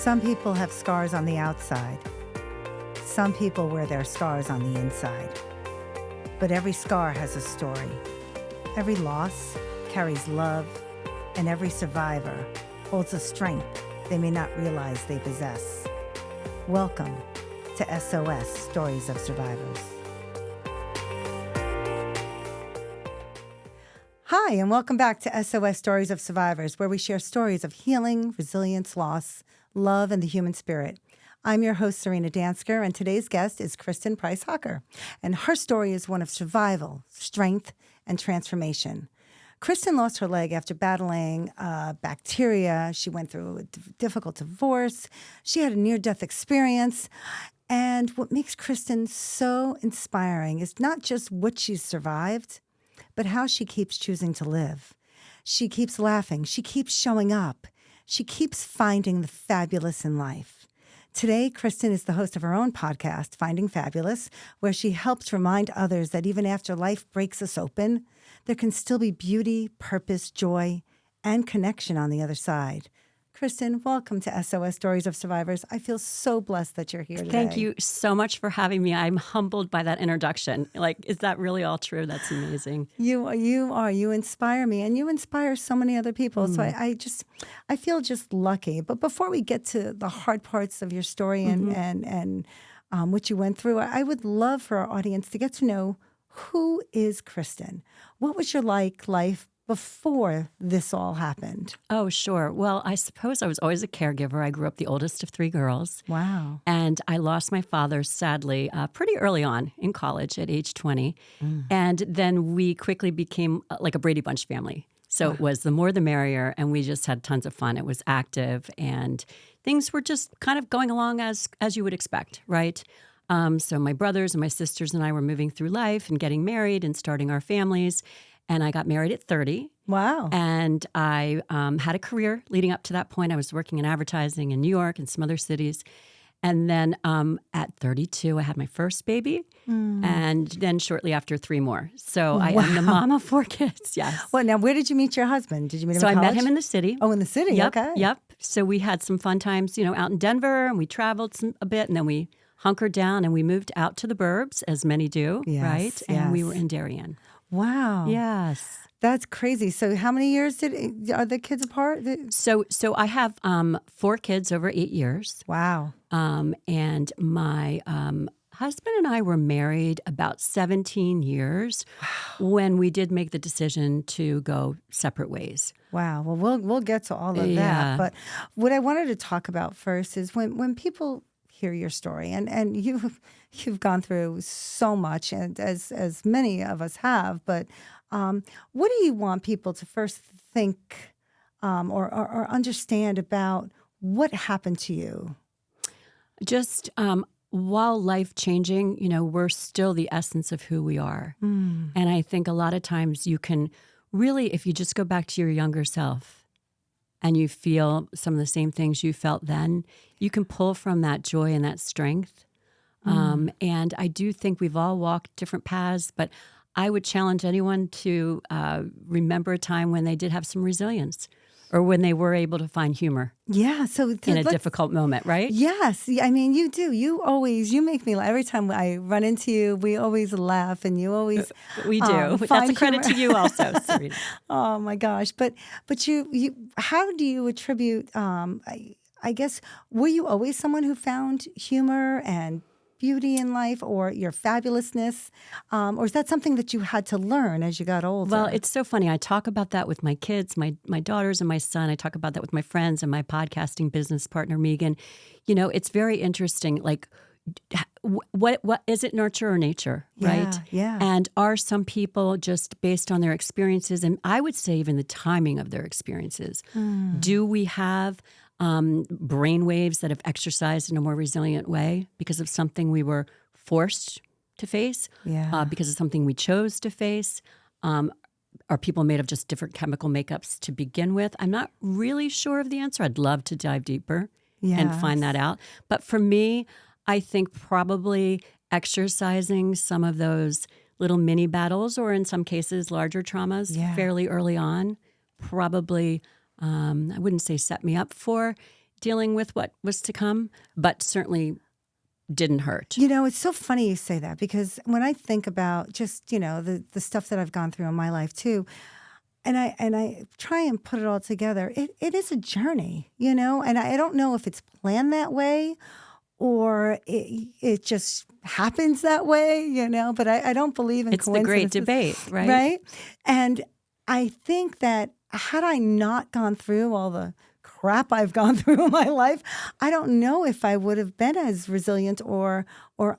Some people have scars on the outside. Some people wear their scars on the inside. But every scar has a story. Every loss carries love, and every survivor holds a strength they may not realize they possess. Welcome to S.O.S. Stories of Survivors. Hi, and welcome back to S.O.S. Stories of Survivors, where we share stories of healing, resilience, loss, love, and the human spirit. I'm your host, Serina, and today's guest is Kristin Price Hocker, and her story is one of survival, strength, and transformation. Kristin lost her leg after battling bacteria. She went through a difficult divorce. She had a near-death experience. And what makes Kristin so inspiring is not just what she's survived, but how she keeps choosing to live. She keeps laughing. She keeps showing up. She keeps finding the fabulous in life. Today, Kristin is the host of her own podcast, Finding Fabulous, where she helps remind others that even after life breaks us open, there can still be beauty, purpose, joy, and connection on the other side. Kristin, welcome to S.O.S. Stories of Survivors. I feel so blessed that you're here today. Thank you so much for having me. I'm humbled by that introduction. Is that really all true? That's amazing. You are. You inspire me, and you inspire so many other people. So I feel just lucky. But before we get to the hard parts of your story and what you went through, I would love for our audience to get to know, who is Kristin? What was your life before this all happened? Oh, sure. Well, I suppose I was always a caregiver. I grew up the oldest of three girls. Wow. And I lost my father, sadly, pretty early on in college at age 20. And then we quickly became like a Brady Bunch family. So it was the more the merrier, and we just had tons of fun. It was active, and things were just kind of going along as you would expect, right? So my brothers and my sisters and I were moving through life and getting married and starting our families. And I got married at 30. Wow. And I had a career leading up to that point. I was working in advertising in New York and some other cities. And then at 32, I had my first baby. And then shortly after, 3 more. So I am the mom of 4 kids, yes. Well, now, where did you meet your husband? Did you meet him in college? college? I met him in the city. Oh, in the city? Yep, Okay. Yep. So we had some fun times, out in Denver, and we traveled a bit, and then we hunkered down, and we moved out to the burbs, as many do, right? And we were in Darien. Wow. Yes. That's crazy. So how many years are the kids apart? So I have 4 kids over 8 years. Wow. And my husband and I were married about 17 years when we did make the decision to go separate ways. Wow. Well, we'll get to all of that. But what I wanted to talk about first is when people hear your story, and you've gone through so much, and as many of us have, but what do you want people to first think or understand about what happened to you? Just while life-changing, we're still the essence of who we are. And I think a lot of times you can really, if you just go back to your younger self and you feel some of the same things you felt then, you can pull from that joy and that strength. And I do think we've all walked different paths, but I would challenge anyone to remember a time when they did have some resilience, or when they were able to find humor. Yeah, so in a difficult moment, right? Yes, I mean, you do. You make me laugh. Every time I run into you, we always laugh, and you always we do. That's a credit to you, also, Serina. Oh my gosh! But you how do you attribute? I guess, were you always someone who found humor and beauty in life, or your fabulousness, or is that something that you had to learn as you got older? Well, it's so funny. I talk about that with my kids, my daughters and my son. I talk about that with my friends and my podcasting business partner, Megan. It's very interesting. Like, what is it, nurture or nature, right? Yeah. And are some people, just based on their experiences, and I would say even the timing of their experiences, do we have brain waves that have exercised in a more resilient way because of something we were forced to face, because of something we chose to face? Are people made of just different chemical makeups to begin with? I'm not really sure of the answer. I'd love to dive deeper and find that out. But for me, I think probably exercising some of those little mini battles, or in some cases larger traumas, fairly early on, probably, I wouldn't say set me up for dealing with what was to come, but certainly didn't hurt. It's so funny you say that, because when I think about just, the stuff that I've gone through in my life too, and I try and put it all together, it is a journey, and I don't know if it's planned that way or it just happens that way, but I don't believe in it's coincidences. the great debate, right? Right? And I think that had I not gone through all the crap I've gone through in my life, I don't know if I would have been as resilient or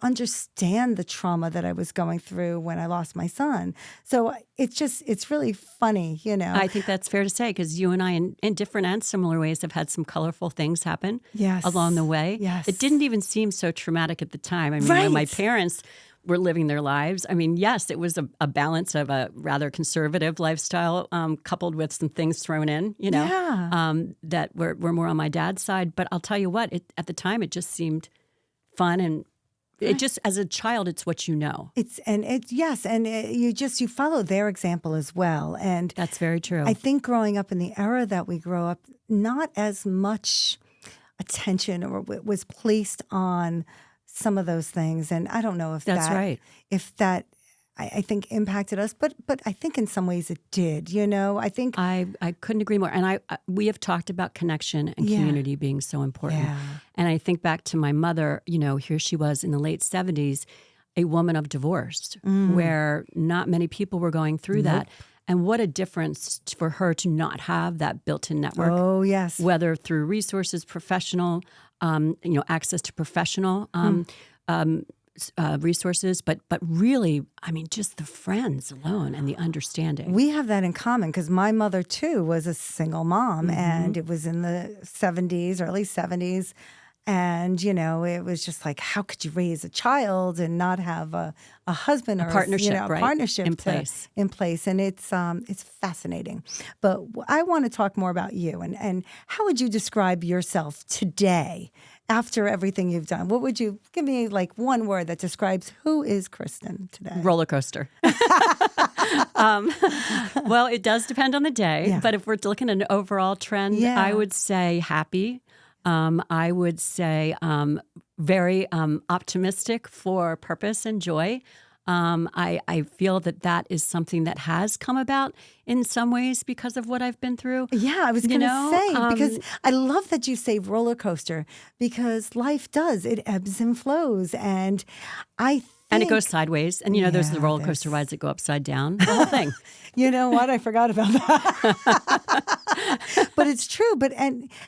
understand the trauma that I was going through when I lost my son. So it's really funny, I think that's fair to say, because you and I, in different and similar ways, have had some colorful things happen along the way. Yes. It didn't even seem so traumatic at the time. I mean, Right. when my parents were living their lives, I mean, yes, it was a balance of a rather conservative lifestyle coupled with some things thrown in, that were more on my dad's side. But I'll tell you what, at the time, it just seemed fun, and it just, as a child, it's what you know. You follow their example as well. And that's very true. I think growing up in the era that we grow up, not as much attention was placed on some of those things, and I don't know if that's right. If that, I think, impacted us, but I think in some ways it did. I think I couldn't agree more. And we have talked about connection and community being so important. Yeah. And I think back to my mother. Here she was in the late 70s, a woman of divorce, where not many people were going through that. And what a difference for her to not have that built-in network. Oh, yes. Whether through resources, professional, access to professional resources, but really, I mean, just the friends alone and the understanding. We have that in common, because my mother, too, was a single mom, and it was in the 70s, early 70s. And, it was just like, how could you raise a child and not have a husband or a partnership, a partnership in place? And it's fascinating. But I want to talk more about you. And how would you describe yourself today after everything you've done? What would you give me, like, one word that describes who is Kristin today? Roller coaster. Well, it does depend on the day. But if we're looking at an overall trend, I would say happy. I would say very optimistic for purpose and joy. I feel that is something that has come about in some ways because of what I've been through. Yeah, I was going to say, because I love that you say roller coaster, because life does. It ebbs and flows. And and it goes sideways. And, there's the roller coaster rides that go upside down. The whole thing. You know what? I forgot about that. But it's true.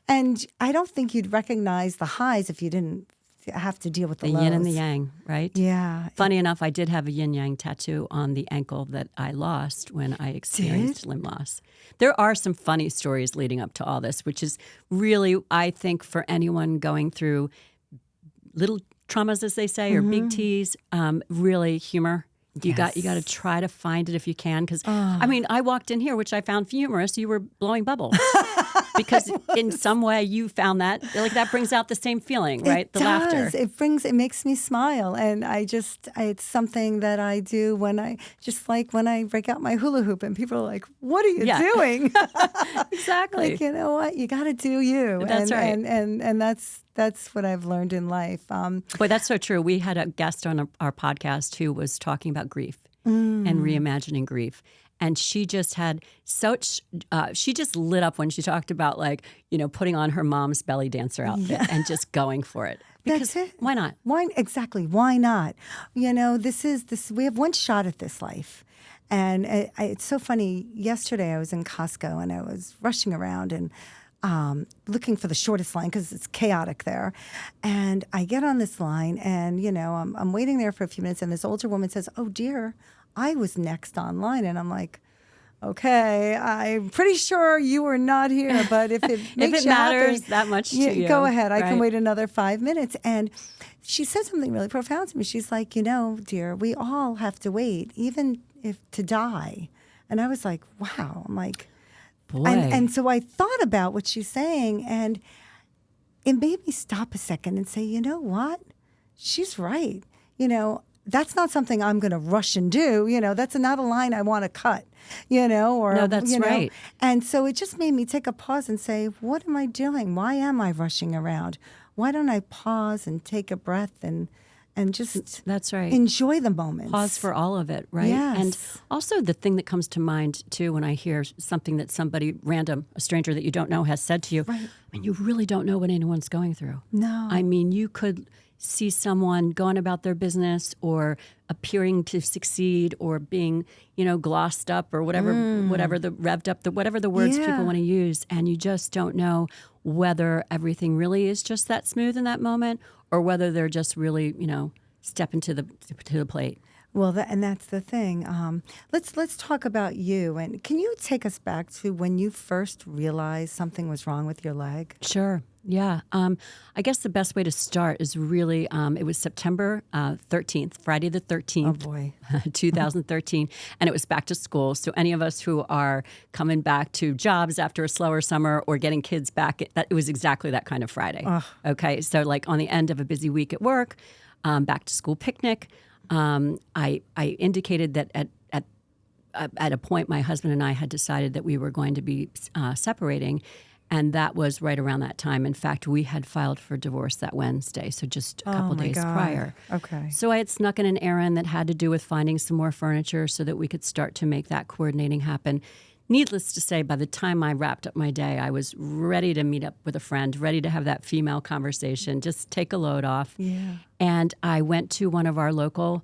And I don't think you'd recognize the highs if you didn't have to deal with the lows. Yin and the yang, right? Yeah. Funny enough, I did have a yin-yang tattoo on the ankle that I lost when I experienced limb loss. There are some funny stories leading up to all this, which is really, I think, for anyone going through little traumas, as they say, or big T's, really humor. You got to try to find it if you can, because I mean, I walked in here, which I found humorous. You were blowing bubbles because in some way you found that brings out the same feeling, right? The laughter. It makes me smile, and it's something that I do when I break out my hula hoop, and people are like, "What are you doing?" Exactly. Like, you know what? You got to do you. That's right. And that's what I've learned in life. Boy, that's so true. We had a guest on our podcast who was talking about grief and reimagining grief. And she just had she just lit up when she talked about, putting on her mom's belly dancer outfit and just going for it. Because that's it. Why not? Exactly. Why not? We have one shot at this life. And it's so funny. Yesterday I was in Costco and I was rushing around and looking for the shortest line because it's chaotic there. And I get on this line and, I'm waiting there for a few minutes, and this older woman says, "Oh, dear, I was next online." And I'm like, okay, I'm pretty sure you were not here, but if it makes matters that much to you, go ahead. I can wait another 5 minutes. And she said something really profound to me. She's like, dear, we all have to wait, even if to die. And I was like, wow. I'm like, boy. And so I thought about what she's saying, and it made me stop a second and say, you know what? She's right. that's not something I'm going to rush and do. That's not a line I want to cut, or. No, that's right. And so it just made me take a pause and say, what am I doing? Why am I rushing around? Why don't I pause and take a breath and just that's right. enjoy the moment? Pause for all of it, right? Yes. And also the thing that comes to mind, too, when I hear something that somebody random, a stranger that you don't know, has said to you, right. You really don't know what anyone's going through. No. You could see someone going about their business or appearing to succeed or being, glossed up or whatever the revved up, whatever the words people want to use. And you just don't know whether everything really is just that smooth in that moment or whether they're just really, stepping to the plate. Well, that's the thing. Let's talk about you. And can you take us back to when you first realized something was wrong with your leg? Sure. Yeah. I guess the best way to start is really, it was September 13th, Friday the 13th. Oh, boy. 2013. And it was back to school. So any of us who are coming back to jobs after a slower summer or getting kids back, it was exactly that kind of Friday. Ugh. Okay. So like on the end of a busy week at work, back to school picnic, I indicated that at a point my husband and I had decided that we were going to be separating. And that was right around that time. In fact, we had filed for divorce that Wednesday, so just a couple days prior. Okay. So I had snuck in an errand that had to do with finding some more furniture so that we could start to make that coordinating happen. Needless to say, by the time I wrapped up my day, I was ready to meet up with a friend, ready to have that female conversation, just take a load off. Yeah. And I went to one of our local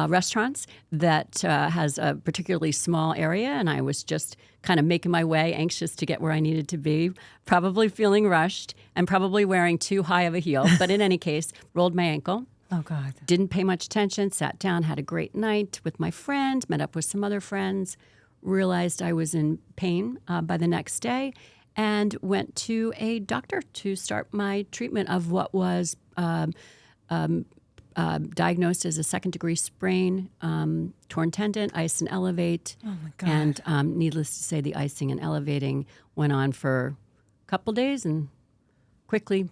restaurants that has a particularly small area, and I was just kind of making my way, anxious to get where I needed to be, probably feeling rushed, and probably wearing too high of a heel. But in any case, rolled my ankle. Oh, God. Didn't pay much attention, sat down, had a great night with my friend, met up with some other friends, realized I was in pain by the next day, and went to a doctor to start my treatment of what was diagnosed as a second-degree sprain, torn tendon, ice and elevate. Oh, my God. And needless to say, the icing and elevating went on for a couple days and quickly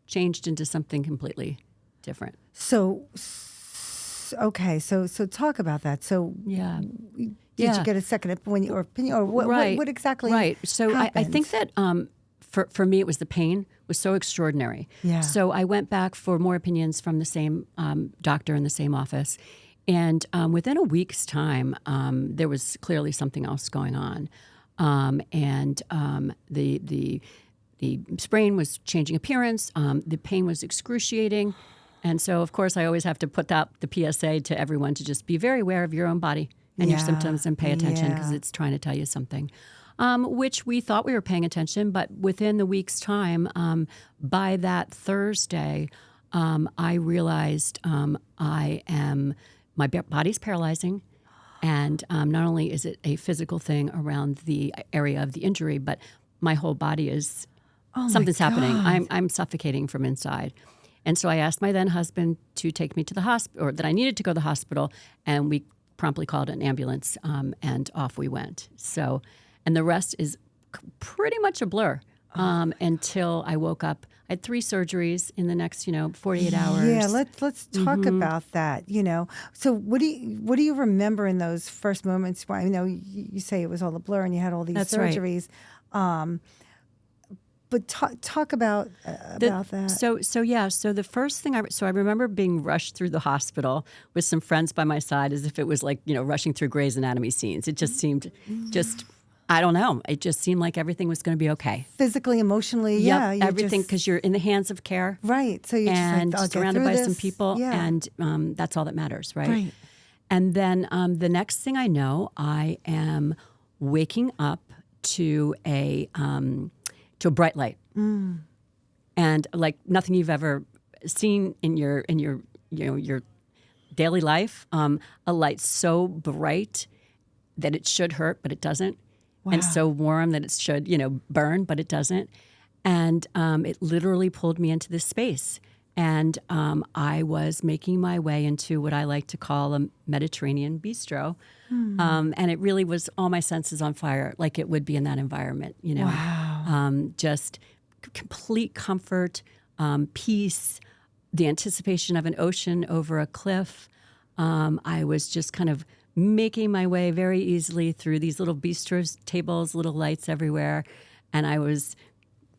changed into something completely different. So talk about that. So Yeah. did you get a second opinion or what exactly Right. So I happened? think that for me, it was the pain was so extraordinary. Yeah. So I went back for more opinions from the same doctor in the same office. And within a week's time, there was clearly something else going on. The sprain was changing appearance. The pain was excruciating. And so, of course, I always have to put out the PSA to everyone to just be very aware of your own body and your symptoms and pay attention because it's trying to tell you something. Which we thought we were paying attention, but within the week's time, by that Thursday, I realized my body's paralyzing, and not only is it a physical thing around the area of the injury, but my whole body is something's happening. I'm suffocating from inside. And so I asked my then husband to take me to the hospital, or that I needed to go to the hospital, and we promptly called an ambulance, and off we went. So. And the rest is pretty much a blur until I woke up. I had 3 surgeries in the next, 48 hours. Yeah, let's talk about that. So what do you remember in those first moments? Where you say it was all a blur and you had all these surgeries. Right. But talk about that. So the first thing I remember being rushed through the hospital with some friends by my side, as if it was like rushing through Grey's Anatomy scenes. It just seemed I don't know. It just seemed like everything was going to be okay. Physically, emotionally, yep, everything, because you're in the hands of care. Right. So you're just surrounded by some people, and that's all that matters, right? And then the next thing I know, I am waking up to a bright light, and like nothing you've ever seen in your your daily life. A light so bright that it should hurt, but it doesn't. Wow. And so warm that it should, burn, but it doesn't. And it literally pulled me into this space. And I was making my way into what I like to call a Mediterranean bistro. And it really was all my senses on fire, like it would be in that environment, Wow. Just complete comfort, peace, the anticipation of an ocean over a cliff. I was just kind of making my way very easily through these little bistro tables, little lights everywhere. And I was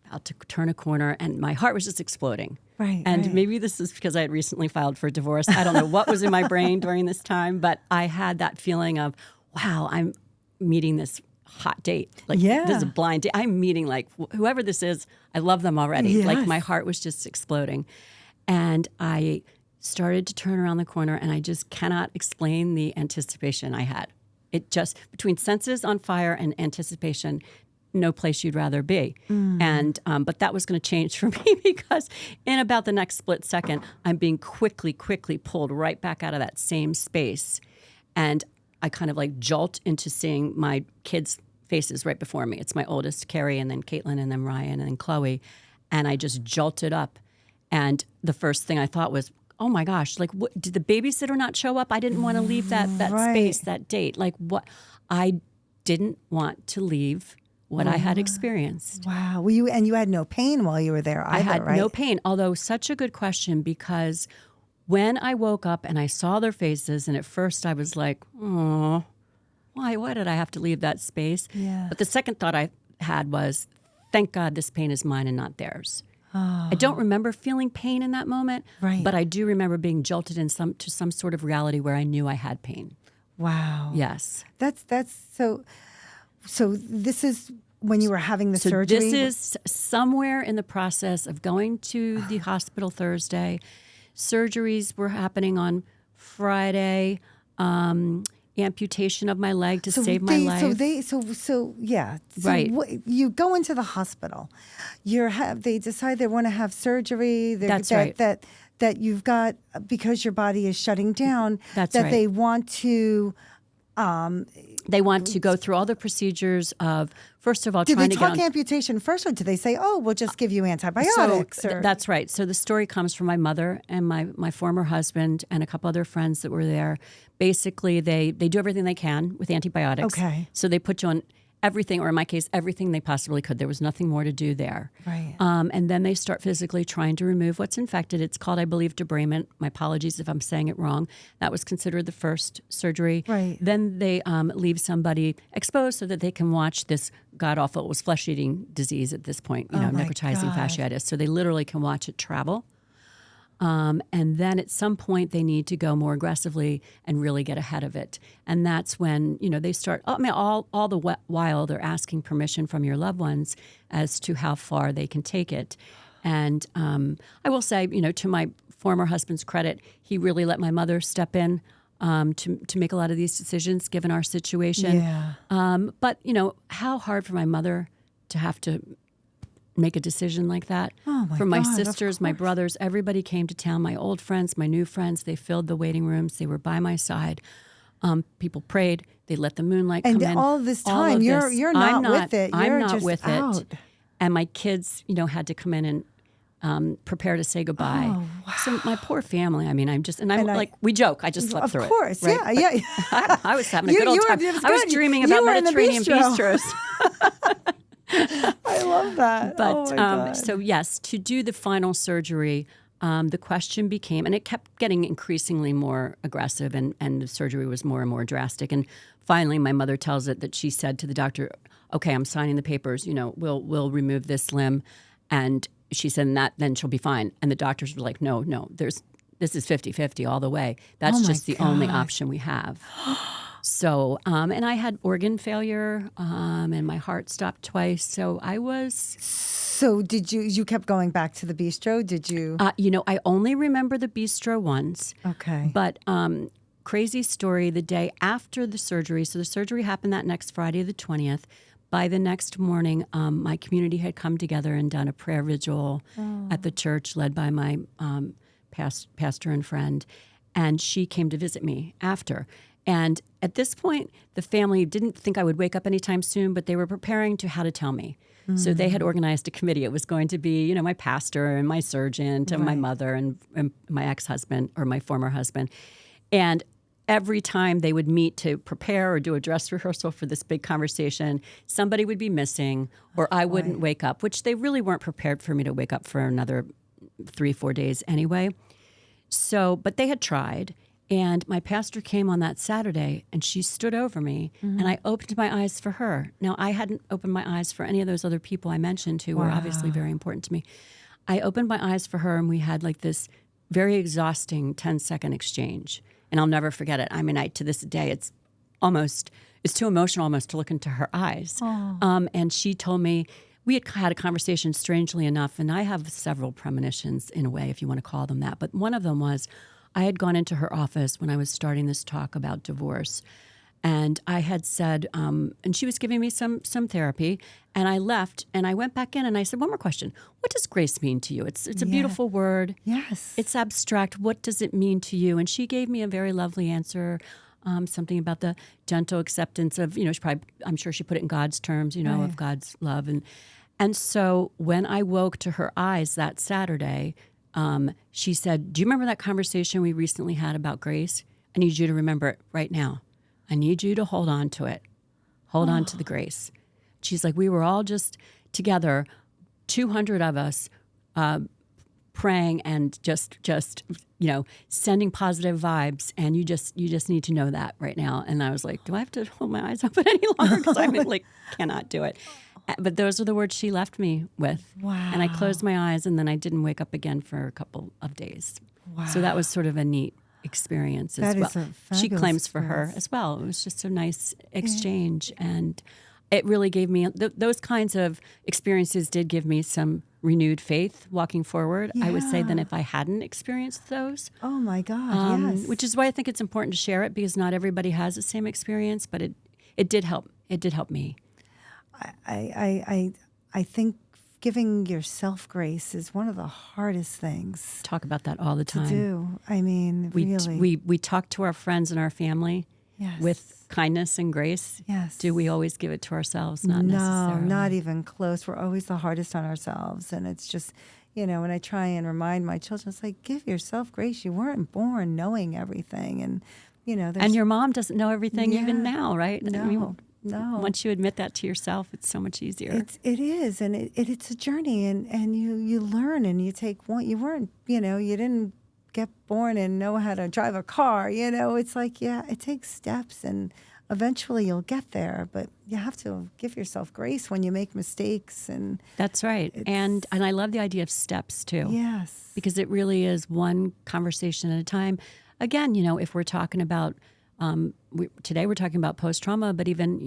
about to turn a corner and my heart was just exploding. Right. And maybe this is because I had recently filed for divorce. I don't know what was in my brain during this time, but I had that feeling of, wow, I'm meeting this hot date. Like, this is a blind date. I'm meeting like whoever this is. I love them already. Yes. Like my heart was just exploding. And I started to turn around the corner and I just cannot explain the anticipation I had. It just, between senses on fire and anticipation, no place you'd rather be. And but that was going to change for me because in about the next split second, I'm being quickly pulled right back out of that same space. And I kind of like jolt into seeing my kids' faces right before me. It's my oldest, Carrie, and then Caitlin, and then Ryan, and then Chloe. And I just jolted up. And the first thing I thought was, oh my gosh, like, what, did the babysitter not show up? I didn't want to leave that space, that date. Like, what? I didn't want to leave what I had experienced. Wow. Well, you had no pain while you were there either, I had right? no pain, although such a good question because when I woke up and I saw their faces, and at first I was like, oh, why did I have to leave that space? Yeah. But the second thought I had was, thank God this pain is mine and not theirs. I don't remember feeling pain in that moment, but I do remember being jolted to some sort of reality where I knew I had pain. Wow. Yes. That's so this is when you were having the surgery? This is somewhere in the process of going to the hospital Thursday. Surgeries were happening on Friday. Amputation of my leg to save my life. So Right. You go into the hospital. They decide they want to have surgery. That's right. That you've got, because your body is shutting down. That's right. They want to. They want to go through all the procedures of, first of all, Did trying they to get talk on. amputation first, or did they say, "Oh, we'll just give you antibiotics"? That's right. So the story comes from my mother and my former husband and a couple other friends that were there. Basically, they do everything they can with antibiotics. Okay. So they put you on everything, or in my case, everything they possibly could. There was nothing more to do there. Right. And then they start physically trying to remove what's infected. It's called, I believe, debridement. My apologies if I'm saying it wrong. That was considered the first surgery. Right. Then they leave somebody exposed so that they can watch this god-awful, it was flesh-eating disease at this point, Oh my necrotizing God. fasciitis. So they literally can watch it travel. And then at some point they need to go more aggressively and really get ahead of it. And that's when, they start, all the while they're asking permission from your loved ones as to how far they can take it. And I will say, to my former husband's credit, he really let my mother step in to make a lot of these decisions given our situation. Yeah. But, how hard for my mother to have to make a decision like that. Oh my For my God, of sisters, my course. brothers, everybody came to town, my old friends, my new friends. They filled the waiting rooms. They were by my side. People prayed. They let the moonlight come in. And all this All time, of you're this. not with it. I'm You're not just with out. it. And my kids, had to come in and prepare to say goodbye. Oh, wow. So my poor family. I mean, we joke. I just slept Of through it. course, right? yeah. I was having a good old time. It was I was good. dreaming You about were in the Mediterranean bistro. bistros. I love that. But oh my God. so yes, to do the final surgery, the question became, and it kept getting increasingly more aggressive, and the surgery was more and more drastic. And finally, my mother tells it that she said to the doctor, "Okay, I'm signing the papers. We'll remove this limb," and she said, "And then she'll be fine." And the doctors were like, "No, this is 50-50 all the way. That's Oh my just the only God. option we have." So, and I had organ failure, and my heart stopped twice. So I was, So did you kept going back to the bistro? Did you? I only remember the bistro once. Okay. But crazy story, the day after the surgery, so the surgery happened that next Friday, the 20th. By the next morning, my community had come together and done a prayer vigil at the church led by my pastor and friend. And she came to visit me after. And at this point, the family didn't think I would wake up anytime soon, but they were preparing how to tell me. So they had organized a committee. It was going to be, my pastor and my surgeon and my mother and my ex-husband or my former husband. And every time they would meet to prepare or do a dress rehearsal for this big conversation, somebody would be missing or I wouldn't wake up, which they really weren't prepared for me to wake up for another 3-4 days anyway. So, but they had tried. And my pastor came on that Saturday, and she stood over me, and I opened my eyes for her. Now, I hadn't opened my eyes for any of those other people I mentioned who were obviously very important to me. I opened my eyes for her, and we had like this very exhausting 10-second exchange. And I'll never forget it. I mean, to this day, it's too emotional almost to look into her eyes. And she told me, we had a conversation, strangely enough, and I have several premonitions in a way, if you want to call them that. But one of them was, I had gone into her office when I was starting this talk about divorce, and I had said, and she was giving me some therapy, and I left, and I went back in, and I said, one more question. What does grace mean to you? It's a beautiful word. Yes. It's abstract. What does it mean to you? And she gave me a very lovely answer, something about the gentle acceptance of, I'm sure she put it in God's terms, of God's love. And so when I woke to her eyes that Saturday, she said, do you remember that conversation we recently had about grace? I need you to remember it right now. I need you to hold on to it. Hold on to the grace. She's like, we were all just together, 200 of us, praying and just sending positive vibes. And you just need to know that right now. And I was like, do I have to hold my eyes open any longer? Because I cannot do it. But those are the words she left me with. Wow. And I closed my eyes, and then I didn't wake up again for a couple of days. Wow. So that was sort of a neat experience as That well. is a fabulous She claims for experience. her as well. It was just a nice exchange. And it really gave me, those kinds of experiences did give me some renewed faith walking forward. I would say than if I hadn't experienced those. Oh my God, yes. Which is why I think it's important to share it, because not everybody has the same experience, but it did help. It did help me. I think giving yourself grace is one of the hardest things Talk about that all the to time. do. I mean, really. We talk to our friends and our family Yes. with kindness and grace. Yes. Do we always give it to ourselves? Not No, necessarily. not even close. We're always the hardest on ourselves. And it's just, when I try and remind my children, it's like, give yourself grace. You weren't born knowing everything. And, there's... And your mom doesn't know everything even Yeah. now, right? No. Once you admit that to yourself, it's so much easier. It is, and it's a journey, and you learn, and you take one. You weren't, you didn't get born and know how to drive a car. It's like, it takes steps, and eventually you'll get there. But you have to give yourself grace when you make mistakes, and That's right. And I love the idea of steps too. yes, Because it really is one conversation at a time. Again, if we're talking about today we're talking about post-trauma, but even,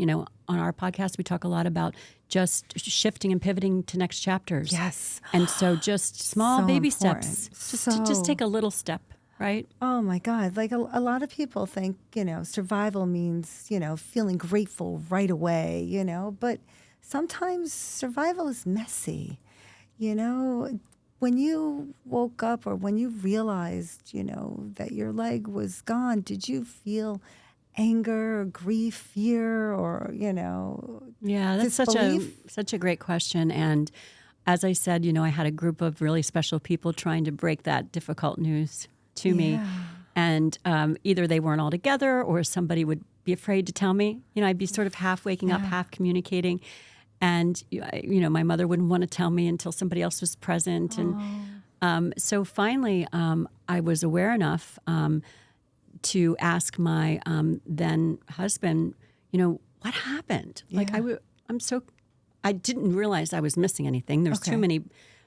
on our podcast, we talk a lot about just shifting and pivoting to next chapters. yes. And so just small So baby important. steps, So- just take a little step, right? Oh my God. Like a lot of people think, survival means, feeling grateful right away, but sometimes survival is messy. When you woke up or when you realized, that your leg was gone, did you feel anger, or grief, fear, or, Yeah, that's disbelief? such a great question. And as I said, I had a group of really special people trying to break that difficult news to me. Yeah. And either they weren't all together or somebody would be afraid to tell me. I'd be sort of half waking up, half communicating. And, my mother wouldn't want to tell me until somebody else was present. And so finally, I was aware enough to ask my then husband, what happened? Like, I didn't realize I was missing anything. There was too many,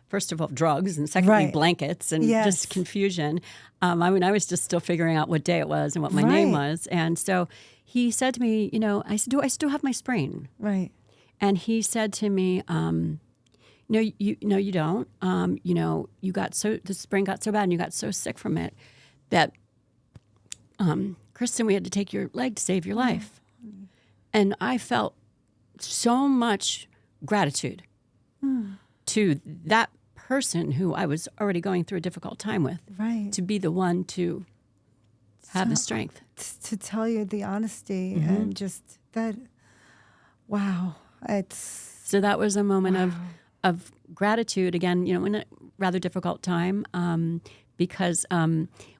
first of all, drugs, and secondly, Right. blankets, and Yes. just confusion. I was just still figuring out what day it was and what my name Right. was. And so he said to me, I said, do I still have my sprain? Right. And he said to me, no, you don't. The sprain got so bad and you got so sick from it that, Kristin, we had to take your leg to save your life. And I felt so much gratitude to that person who I was already going through a difficult time with, Right. to be the one to have the strength. To tell you the honesty and just that, wow. So that was a moment of gratitude, again, in a rather difficult time, because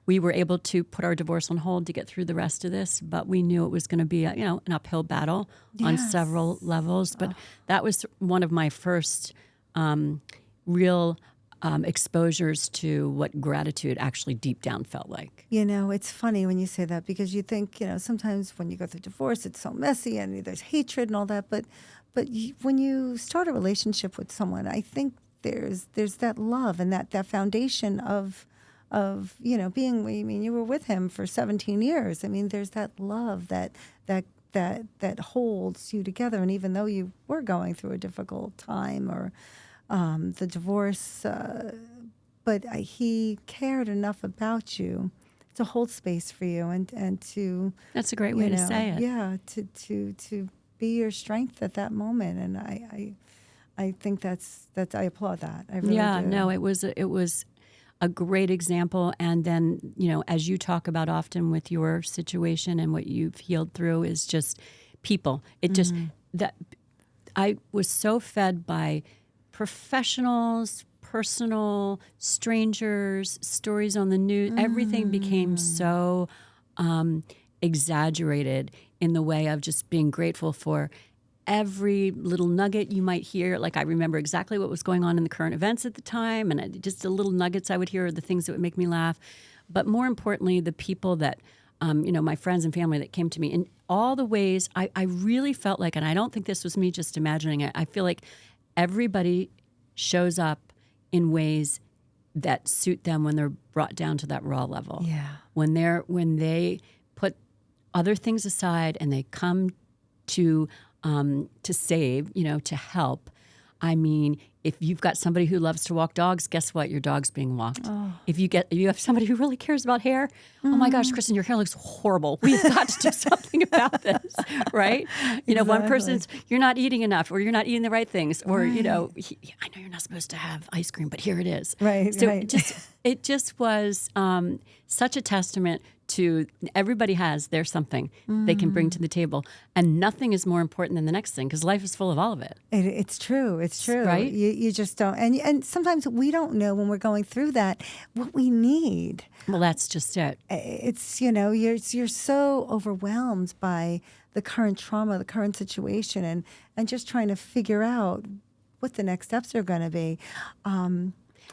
we were able to put our divorce on hold to get through the rest of this, but we knew it was going to be an uphill battle on Yes. several levels. But that was one of my first real exposures to what gratitude actually deep down felt like. It's funny when you say that because you think, sometimes when you go through divorce, it's so messy and there's hatred and all that. But when you start a relationship with someone, I think there's that love and that foundation of being. I mean, you were with him for 17 years. I mean, there's that love that holds you together. And even though you were going through a difficult time or the divorce, but he cared enough about you to hold space for you and to. That's a great way to say it. Yeah, to be your strength at that moment, and I think that's I applaud that. I really do. No, it was a great example. And then as you talk about often with your situation and what you've healed through is just people. It just that I was so fed by professionals, personal, strangers, stories on the news. Everything became so exaggerated in the way of just being grateful for every little nugget you might hear. Like I remember exactly what was going on in the current events at the time, and just the little nuggets I would hear are the things that would make me laugh. But more importantly, the people that, my friends and family that came to me in all the ways I really felt like, and I don't think this was me just imagining it, I feel like everybody shows up in ways that suit them when they're brought down to that raw level. Yeah. When they put other things aside and they come to save, to help. I mean, if you've got somebody who loves to walk dogs, guess what? Your dog's being walked. Oh. If you have somebody who really cares about hair, oh my gosh, Kristin, your hair looks horrible. We've got to do something about this, right? Exactly. One person's, you're not eating enough, or you're not eating the right things, or, right. I know you're not supposed to have ice cream, but here it is. Right, so right. It just was such a testament to everybody has their something they can bring to the table, and nothing is more important than the next thing because life is full of all of it. It's true. It's true. Right? You just don't, and sometimes we don't know when we're going through that what we need. Well, that's just it. It's you're so overwhelmed by the current trauma, the current situation, and just trying to figure out what the next steps are going to be.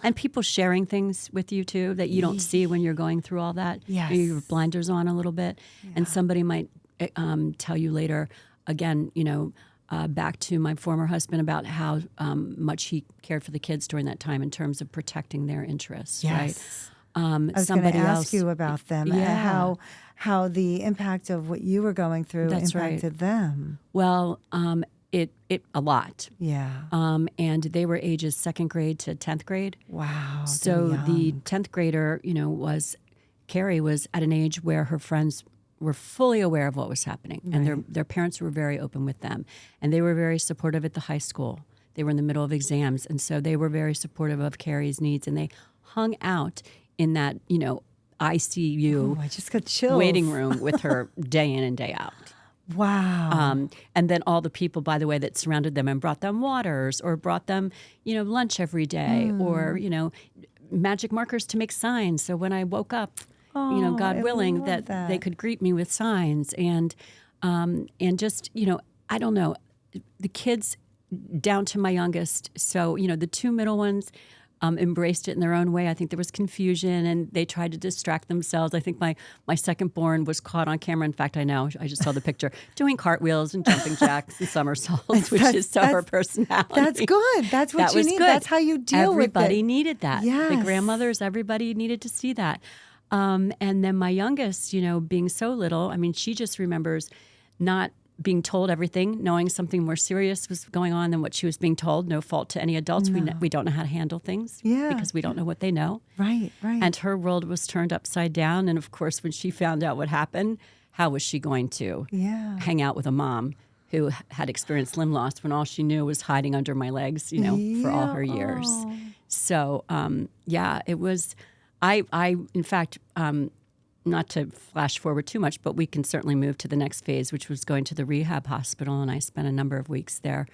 And people sharing things with you, too, that you don't see when you're going through all that. Yes. Your blinders on a little bit. Yeah. And somebody might tell you later, again, back to my former husband about how much he cared for the kids during that time in terms of protecting their interests. Yes. Right? I was going to ask you about them, yeah. how the impact of what you were going through That's impacted them. Well, it a lot. Yeah. And they were ages 2nd grade to 10th grade. Wow. So the 10th grader, Carrie was at an age where her friends were fully aware of what was happening. Right. And their parents were very open with them. And they were very supportive at the high school. They were in the middle of exams. And so they were very supportive of Carrie's needs. And they hung out in that, ICU I just got chills. Waiting room with her day in and day out. Wow. And then all the people, by the way, that surrounded them and brought them waters or brought them, lunch every day or, magic markers to make signs. So when I woke up, God willing, that they could greet me with signs and just, I don't know, the kids down to my youngest. So, the 2 middle ones embraced it in their own way. I think there was confusion and they tried to distract themselves. I think my second born was caught on camera. In fact, I just saw the picture, doing cartwheels and jumping jacks and somersaults, which is so her personality. That's good. That's what you need. Good. That's how you deal with it. Everybody needed that. Yes. The grandmothers, everybody needed to see that. And then my youngest, being so little, I mean, she just remembers not being told everything, knowing something more serious was going on than what she was being told. No fault to any adults. No. We don't know how to handle things because we don't know what they know. Right. And her world was turned upside down. And of course, when she found out what happened, how was she going to hang out with a mom who had experienced limb loss when all she knew was hiding under my legs, for all her years. So, it was, I in fact, not to flash forward too much, but we can certainly move to the next phase, which was going to the rehab hospital, and I spent a number of weeks there.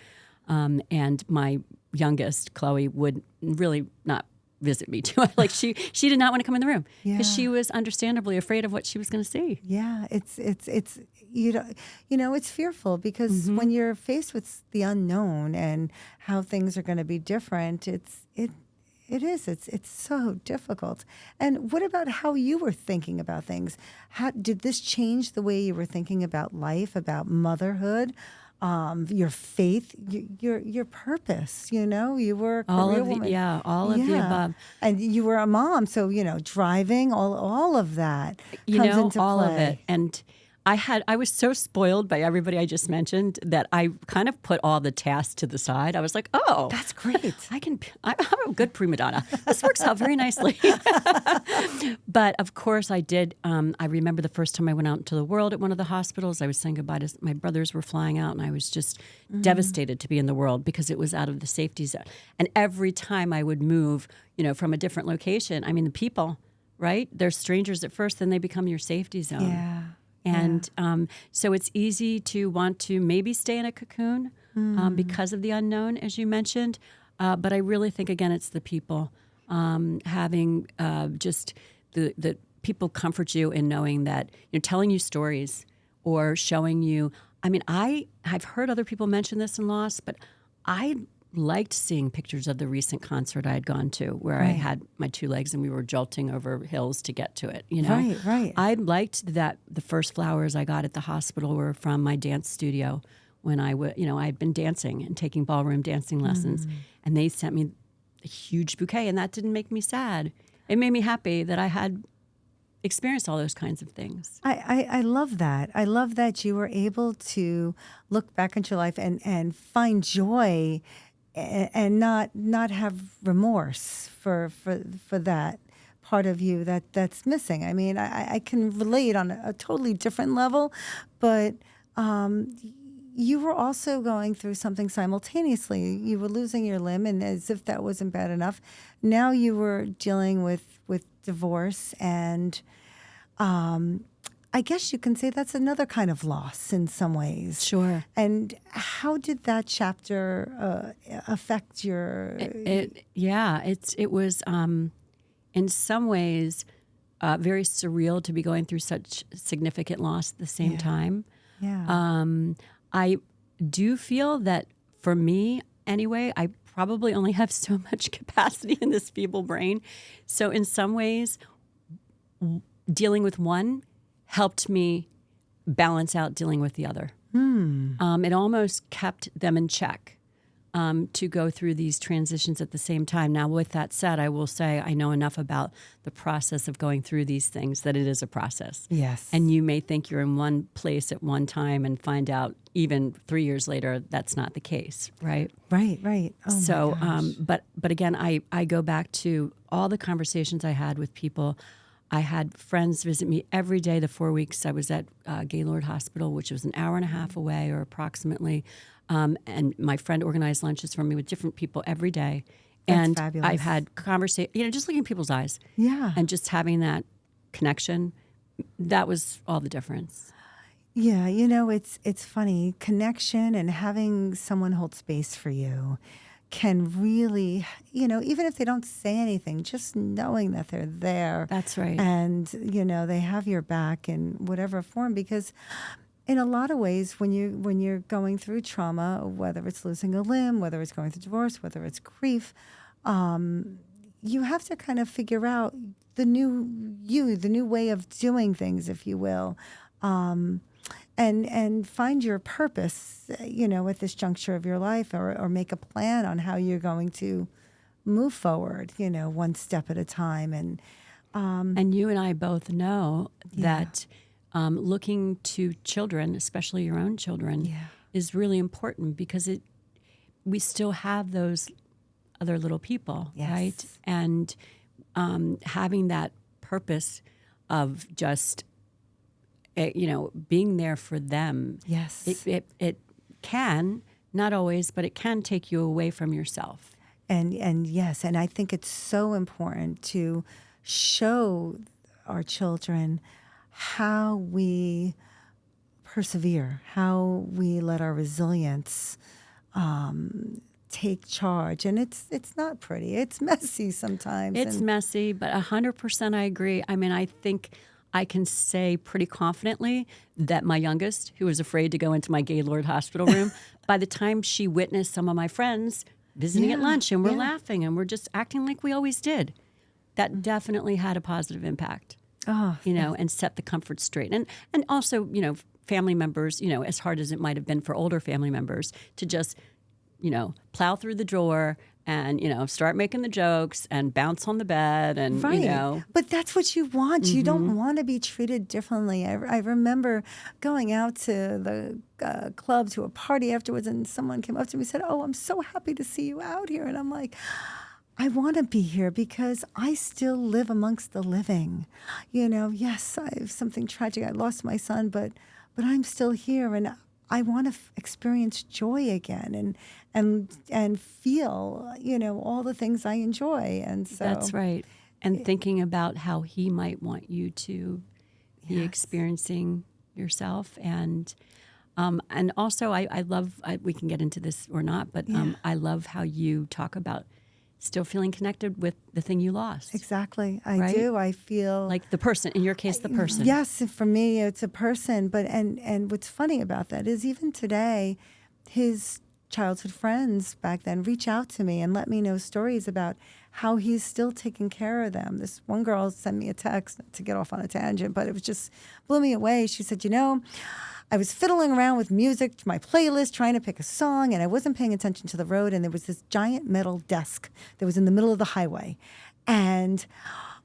And my youngest, Chloe, would really not visit me too. Like she did not want to come in the room because she was understandably afraid of what she was going to see. Yeah, it's it's fearful because when you're faced with the unknown and how things are going to be different, It is. It's so difficult. And what about how you were thinking about things? How did this change the way you were thinking about life, about motherhood, your faith, your purpose? You were a career woman. All of the above. And you were a mom, so driving, all of that comes into all play. of it. And I was so spoiled by everybody I just mentioned that I kind of put all the tasks to the side. I was like, oh, That's great. I'm a good prima donna. This works out very nicely. But of course I did. I remember the first time I went out into the world at one of the hospitals. I was saying goodbye to my brothers were flying out, and I was just devastated to be in the world because it was out of the safety zone. And every time I would move, from a different location, I mean, the people, right? They're strangers at first, then they become your safety zone. Yeah. And so it's easy to want to maybe stay in a cocoon because of the unknown, as you mentioned. But I really think, again, it's the people having just the people comfort you in knowing that, telling you stories or showing you. I mean, I've heard other people mention this in loss, but I liked seeing pictures of the recent concert I had gone to where I had my two legs and we were jolting over hills to get to it, Right. I liked that the first flowers I got at the hospital were from my dance studio when I had been dancing and taking ballroom dancing lessons, and they sent me a huge bouquet, and that didn't make me sad. It made me happy that I had experienced all those kinds of things. I love that. I love that you were able to look back into your life and find joy and not have remorse for that part of you that's missing. I mean, I can relate on a totally different level, but you were also going through something simultaneously. You were losing your limb, and as if that wasn't bad enough, now you were dealing with divorce, and I guess you can say that's another kind of loss in some ways. Sure. And how did that chapter affect your? It was in some ways very surreal to be going through such significant loss at the same time. Yeah. I do feel that for me, anyway, I probably only have so much capacity in this feeble brain. So in some ways, dealing with one helped me balance out dealing with the other. It almost kept them in check to go through these transitions at the same time. Now, with that said, I will say I know enough about the process of going through these things that it is a process. Yes. And you may think you're in one place at one time and find out even 3 years later that's not the case, right? Right. Oh So, my gosh. but again, I go back to all the conversations I had with people. I had friends visit me every day the 4 weeks I was at Gaylord Hospital, which was an hour and a half away or approximately. And my friend organized lunches for me with different people every day. That's And fabulous. I've had conversation, just looking in people's eyes. Yeah. And just having that connection, that was all the difference. Yeah, it's funny. Connection and having someone hold space for you can really, even if they don't say anything, just knowing that they're there. That's right. And, they have your back in whatever form, because in a lot of ways, when you're going through trauma, whether it's losing a limb, whether it's going through divorce, whether it's grief, you have to kind of figure out the new way of doing things, if you will, and find your purpose, at this juncture of your life, or make a plan on how you're going to move forward, one step at a time. And you and I both know that looking to children, especially your own children, is really important because we still have those other little people, right? And having that purpose of just being there for them. Yes. It can, not always, but it can take you away from yourself. And yes, and I think it's so important to show our children how we persevere, how we let our resilience take charge. And it's not pretty. It's messy sometimes. It's messy, but 100% I agree. I mean, I think I can say pretty confidently that my youngest, who was afraid to go into my Gaylord hospital room, by the time she witnessed some of my friends visiting at Yeah, lunch and we're yeah. laughing and we're just acting like we always did. That definitely had a positive impact, Oh, and set the comfort straight. And also, family members, as hard as it might have been for older family members to just, plow through the drawer and, start making the jokes and bounce on the bed and, right. But that's what you want. You don't want to be treated differently. I remember going out to the club to a party afterwards, and someone came up to me and said, "Oh, I'm so happy to see you out here." And I'm like, I want to be here because I still live amongst the living. Yes, I have something tragic. I lost my son, but I'm still here, and I want to experience joy again and feel, all the things I enjoy. And so that's right. And thinking about how he might want you to be experiencing yourself. And also I love, we can get into this or not, but I love how you talk about still feeling connected with the thing you lost. Exactly. I Right? do. I feel Like the person, in your case, the person. Yes, for me, it's a person. But and what's funny about that is even today, his childhood friends back then reach out to me and let me know stories about how he's still taking care of them. This one girl sent me a text, to get off on a tangent, but it was just blew me away. She said, I was fiddling around with music, my playlist, trying to pick a song, and I wasn't paying attention to the road, and there was this giant metal desk that was in the middle of the highway. And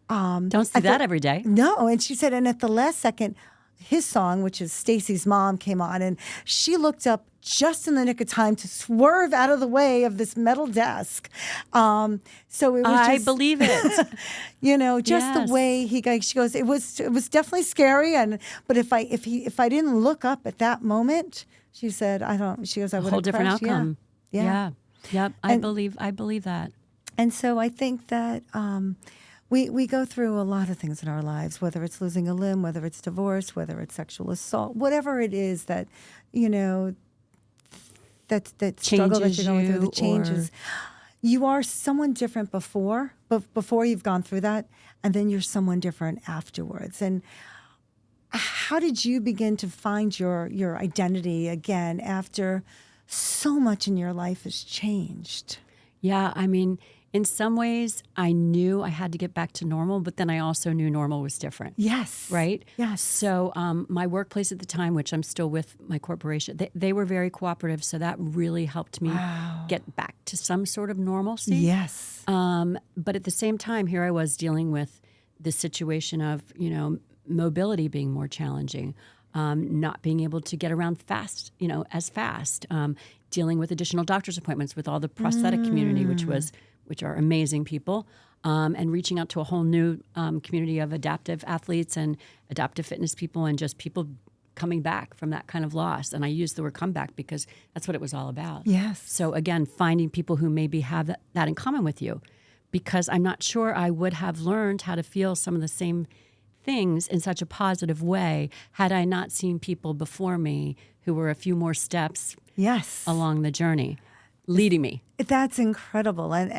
Don't see that every day. no, and she said, and at the last second, his song, which is Stacy's Mom, came on, and she looked up just in the nick of time to swerve out of the way of this metal desk. So it was I just, believe it. just Yes. the way she goes, it was definitely scary, but if I didn't look up at that moment, she said, she goes, I would have Whole different crashed. outcome. Yeah. Yep. I believe that. And so I think that we go through a lot of things in our lives, whether it's losing a limb, whether it's divorce, whether it's sexual assault, whatever it is that, that struggle that you're going through, the changes. You are someone different before you've gone through that, and then you're someone different afterwards. And how did you begin to find your identity again after so much in your life has changed? Yeah, I mean, in some ways, I knew I had to get back to normal, but then I also knew normal was different. Yes. Right? Yes. So my workplace at the time, which I'm still with my corporation, they were very cooperative. So that really helped me get back to some sort of normalcy. Yes. But at the same time, here I was dealing with the situation of, mobility being more challenging, not being able to get around fast, as fast, dealing with additional doctor's appointments with all the prosthetic community, which are amazing people, and reaching out to a whole new community of adaptive athletes and adaptive fitness people and just people coming back from that kind of loss. And I use the word comeback because that's what it was all about. Yes. So again, finding people who maybe have that in common with you, because I'm not sure I would have learned how to feel some of the same things in such a positive way had I not seen people before me who were a few more steps Yes. along the journey, leading me. That's incredible, and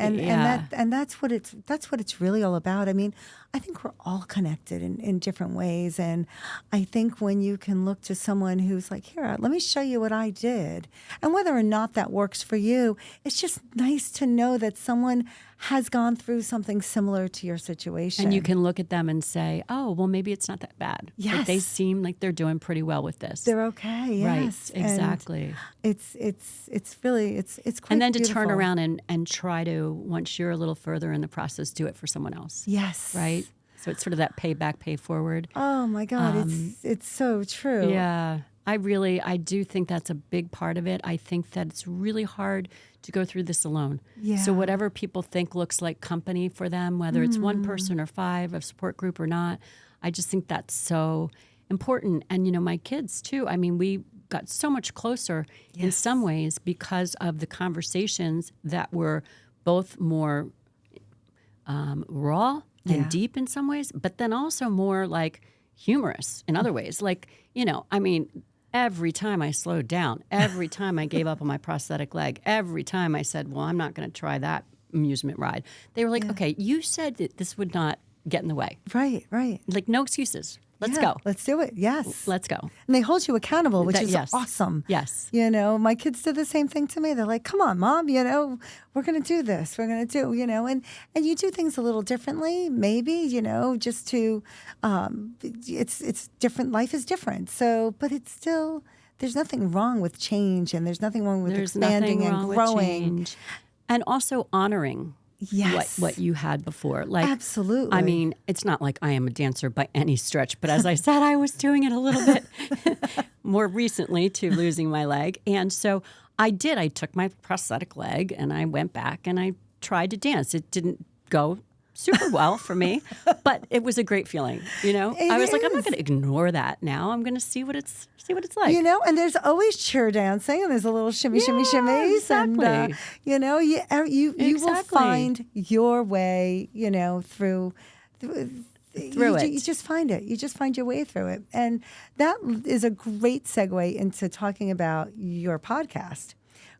that's what it's really all about. I mean, I think we're all connected in different ways, and I think when you can look to someone who's like, here, let me show you what I did, and whether or not that works for you, it's just nice to know that someone has gone through something similar to your situation, And you can look at them and say, oh, well, maybe it's not that bad. Yes. Like, they seem like they're doing pretty well with this. they're okay. Yes, Right, exactly. And it's really quite And then to beautiful. turn around and try to, once you're a little further in the process, do it for someone else. Yes. Right? So it's sort of that pay back, pay forward. Oh my God, it's so true. Yeah. I do think that's a big part of it. I think that it's really hard to go through this alone. Yeah. So whatever people think looks like company for them, whether it's one person or five, a support group or not, I just think that's so important. And, my kids too, I mean, we got so much closer in some ways because of the conversations that were both more raw and deep in some ways, but then also more like humorous in other ways. Like, I mean, every time I slowed down, every time I gave up on my prosthetic leg, every time I said, well, I'm not going to try that amusement ride, they were like, okay, you said that this would not get in the way. Right. Like, no excuses. Let's Yeah, go. let's do it. Yes. Let's go. And they hold you accountable, which is Yes. awesome. Yes. You know, my kids did the same thing to me. They're like, come on, Mom, you know, we're going to do this. We're going to do, you know, and you do things a little differently, maybe, you know, just to, it's different. Life is different. So, but it's still, there's nothing wrong with change, and there's nothing wrong with expanding and growing. With change. And also honoring what you had before. Like, absolutely. I mean, it's not like I am a dancer by any stretch, but as I said, I was doing it a little bit more recently to losing my leg. And so I did. I took my prosthetic leg and I went back and I tried to dance. It didn't go super well for me, but it was a great feeling. You know, I was like, I'm not going to ignore that now. I'm going to see what it's like. You know, and there's always chair dancing, and there's a little shimmy, shimmies, exactly. And you know, you will find your way. You know, through it. You just find it. You just find your way through it, and that is a great segue into talking about your podcast,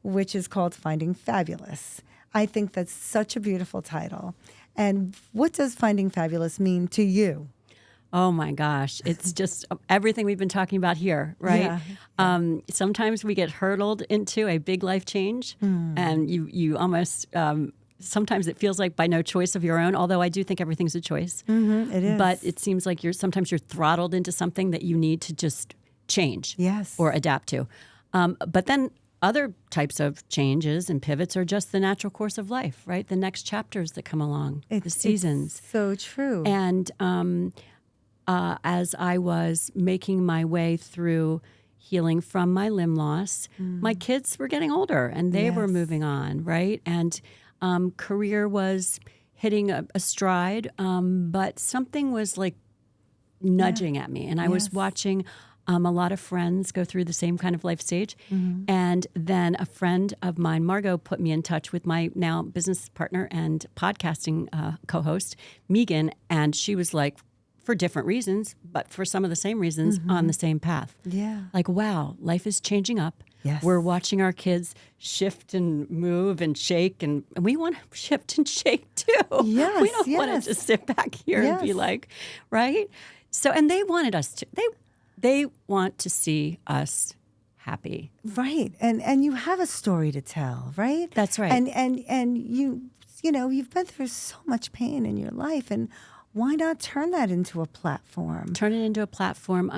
which is called Finding Fabulous. I think that's such a beautiful title. And what does Finding Fabulous mean to you? Oh my gosh. It's just everything we've been talking about here, right? Yeah. Sometimes we get hurtled into a big life change and you almost, sometimes it feels like by no choice of your own, although I do think everything's a choice. Mm-hmm, it is. But it seems like sometimes you're throttled into something that you need to just change or adapt to. But then other types of changes and pivots are just the natural course of life, right? The next chapters that come along, the seasons. It's so true. And as I was making my way through healing from my limb loss, my kids were getting older and they were moving on, right? And career was hitting a stride, but something was like nudging at me. And I was watching a lot of friends go through the same kind of life stage. And then a friend of mine, Margot, put me in touch with my now business partner and podcasting co-host, Megan. And she was like, for different reasons, but for some of the same reasons, on the same path. Yeah. Like, wow, life is changing up. Yes. We're watching our kids shift and move and shake, and we want to shift and shake too. Yes, we don't want to just sit back here and be like, right? So, and they wanted us to, they want to see us happy. Right. And you have a story to tell, right? That's right. And you know, you've been through so much pain in your life, and why not turn that into a platform? Turn it into a platform.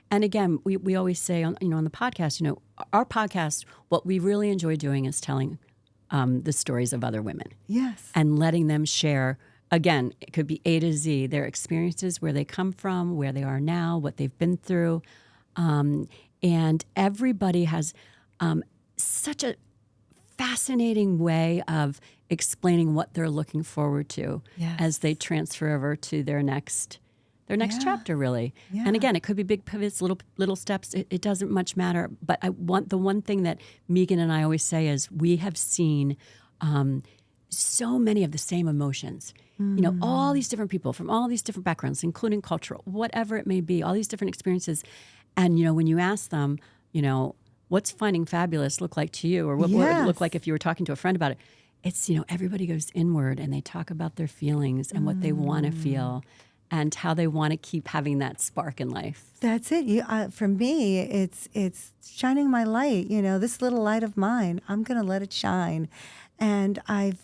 And again, we always say on the podcast, our podcast, what we really enjoy doing is telling the stories of other women. Yes. And letting them share. Again, it could be A to Z, their experiences, where they come from, where they are now, what they've been through. And everybody has such a fascinating way of explaining what they're looking forward to as they transfer over to their next chapter, really. Yeah. And again, it could be big pivots, little steps. It doesn't much matter. But the one thing that Megan and I always say is we have seen so many of the same emotions. All these different people from all these different backgrounds, including cultural, whatever it may be, all these different experiences. And, when you ask them, what's Finding Fabulous look like to you? Or what would it look like if you were talking to a friend about it? It's, everybody goes inward and they talk about their feelings and what they want to feel and how they want to keep having that spark in life. That's it. For me, it's shining my light. This little light of mine, I'm going to let it shine. And I've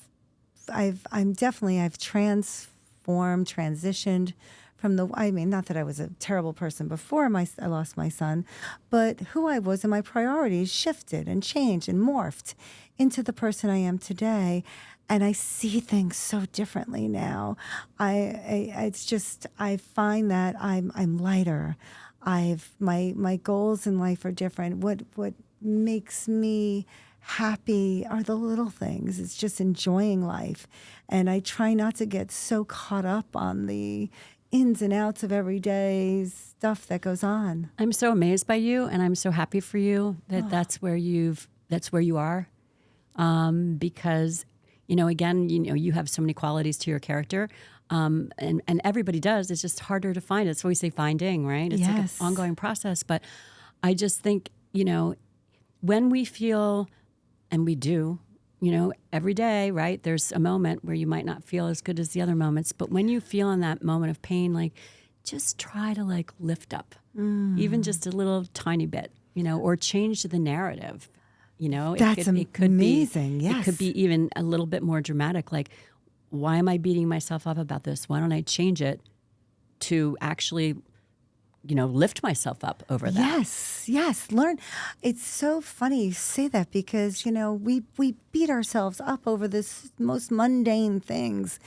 transformed, transitioned from not that I was a terrible person before I lost my son, but who I was and my priorities shifted and changed and morphed into the person I am today. And I see things so differently now. I find that I'm lighter. My goals in life are different. What makes me happy are the little things. It's just enjoying life. And I try not to get so caught up on the ins and outs of everyday stuff that goes on. I'm so amazed by you, and I'm so happy for you that that's where you are. Because, again, you have so many qualities to your character. And everybody does. It's just harder to find. It's what we say finding, right? It's like an ongoing process. But I just think, when we feel, and we do, every day, right? There's a moment where you might not feel as good as the other moments. But when you feel in that moment of pain, like, just try to like lift up, even just a little tiny bit, or change the narrative. That's amazing. Yes. It could be even a little bit more dramatic. Like, why am I beating myself up about this? Why don't I change it to actually, lift myself up over that? Yes. Learn. It's so funny you say that because, we beat ourselves up over this most mundane things.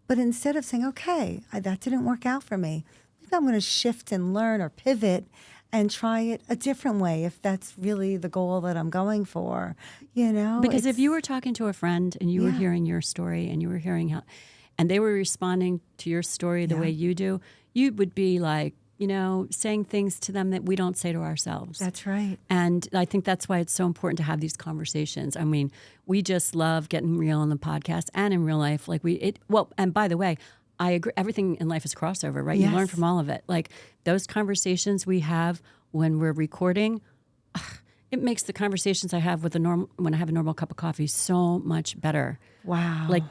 But instead of saying, okay, that didn't work out for me, maybe I'm going to shift and learn or pivot and try it a different way if that's really the goal that I'm going for, Because if you were talking to a friend and you were hearing your story and you were hearing how, and they were responding to your story the way you do, you would be like, saying things to them that we don't say to ourselves. That's right. And I think that's why it's so important to have these conversations. I mean, we just love getting real on the podcast and in real life. And by the way, I agree. Everything in life is crossover, right? Yes. You learn from all of it. Like those conversations we have when we're recording, it makes the conversations I have when I have a normal cup of coffee so much better. Wow. Like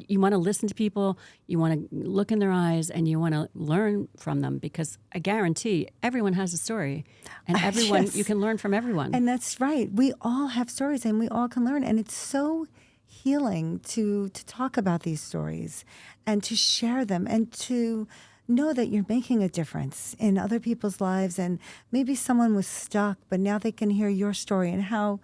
you want to listen to people, you want to look in their eyes, and you want to learn from them because I guarantee everyone has a story, and everyone you can learn from everyone. And that's right. We all have stories, and we all can learn, and it's so healing to talk about these stories and to share them and to know that you're making a difference in other people's lives. And maybe someone was stuck, but now they can hear your story and how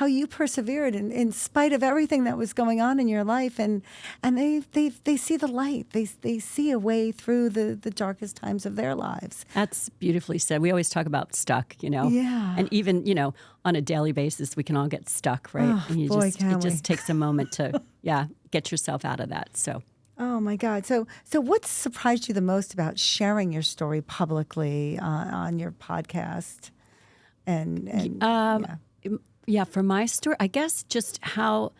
you persevered in spite of everything that was going on in your life. And they see the light. They see a way through the darkest times of their lives. That's beautifully said. We always talk about stuck, Yeah. And even, on a daily basis, we can all get stuck, right? Oh, And it just takes a moment to, get yourself out of that. So. Oh my God! So what surprised you the most about sharing your story publicly on your podcast? For my story, I guess just how